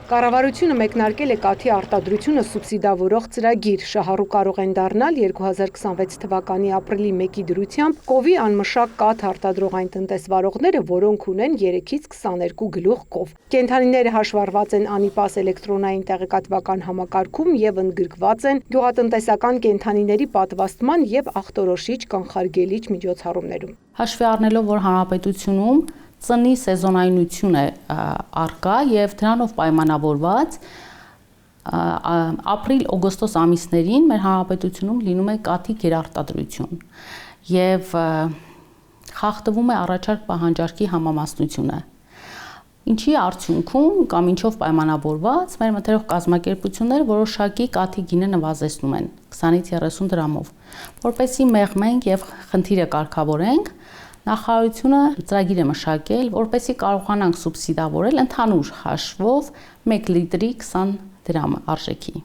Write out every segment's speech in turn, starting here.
Կառավարությունը մեկնարկել է կաթի արտադրությունը սուբսիդավորող ծրագիր։ Շահառու կարող են դառնալ 2026 թվականի ապրիլի 1-ի դրությամբ կովի անմշակ կաթ արտադրող այն տնտեսվարողները, որոնք ունեն 3-ից 22 գլուխ կով։ Կենդանիները հաշվառված են անիպաս էլեկտրոնային տեղեկատվական համակարգում եւ ընդգրկված են գյուղատնտեսական կենդանիների պատվաստման եւ ախտորոշիչ կանխարգելիչ միջոցառումներում։ Հաշվի առնելով, որ հանրապետությունում ծնի սեզոնայնություն է առկա եւ դրանով պայմանավորված ապրիլ-օգոստոս ամիսներին մեր հանրապետությունում լինում է կաթի գերարտադրություն եւ խախտվում է առաջարկ պահանջարկի համամասնությունը, ինչի արդյունքում կամ ինչով պայմանավորված մեր մթերող կազմակերպությունները որոշակի կաթի գինը նվազեցնում են 20-ից 30 դրամով, որպեսզի մեղմենք եւ խնդիրը կարգավորենք։ Նախարարությունը ծրագիր է մշակել, որպեսզի կարողանանք սուբսիդավորել ընդհանուր հաշվով 1 լիտրի 20 դրամ արժեքի։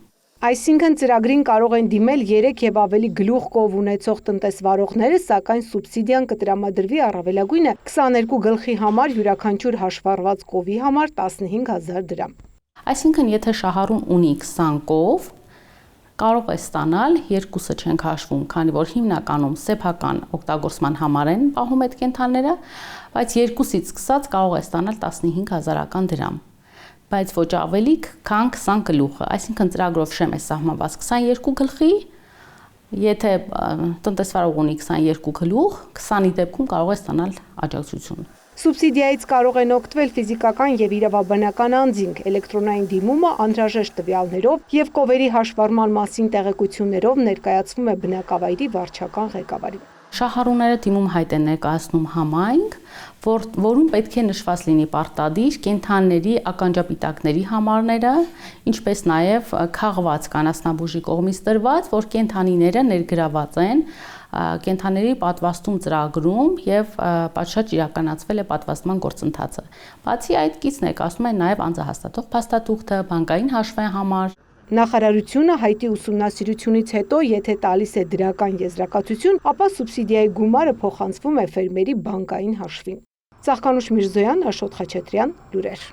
Այսինքն ծրագրին կարող են դիմել 3 եւ ավելի գլուխ կով ունեցող տնտեսվարողները, սակայն սուբսիդիան կտրամադրվի առավելագույնը 22 գլխի համար յուրաքանչյուր հաշվառված կովի համար 15000 դրամ։ Այսինքն եթե Շահառուն ունի 20 կով, կարող է ստանալ, երկուսը չենք հաշվում, քանի որ հիմնականում սեփական օգտագործման համար են պահում այդ կենդանները, բայց երկուսից սկսած կարող է ստանալ 15000 դրամ, բայց ոչ ավելի, քան 20 գլուխը, այսինքն ծրագրով շեմ է սահմանված 22 գլխի, եթե տնտեսվարող ունի 22 գլուխ, 20-ի դեպքում կարող է ստանալ աջակցություն։ Սուբսիդիայից կարող են օգտվել ֆիզիկական եւ իրավաբանական անձինք, էլեկտրոնային դիմումը անհրաժեշտ տվյալներով եւ կովերի հաշվառման մասին տեղեկություններով ներկայացվում է բնակավայրի վարչական ղեկավարին։ Շահառուները դիմում հայտ են ներկայացնում համայնք, որում պետք է նշված լինի պարտադիր կենդանիների ականջապիտակների համարները, ինչպես նաև քաղված կանասնաբուժի կողմից տրված, որ կենդանիները ներգրաված են կենդանիների պատվաստում ծրագրում եւ պատշաճ իրականացվել է պատվաստման գործընթացը։ Բացի այդ, կից ներկայացնում է նաև անձահաստատող փաստաթուղթը, բանկային հաշվահամար։ Նախարարությունը հայտի ուսումնասիրությունից հետո, եթե տալիս է դրական եզրակացություն, ապա սուբսիդիայի գումարը փոխանցվում է ֆերմերի բանկային հաշվին։ Ծաղկանուշ Միրզոյան, Աշոտ Խաչատրյան, լուրեր։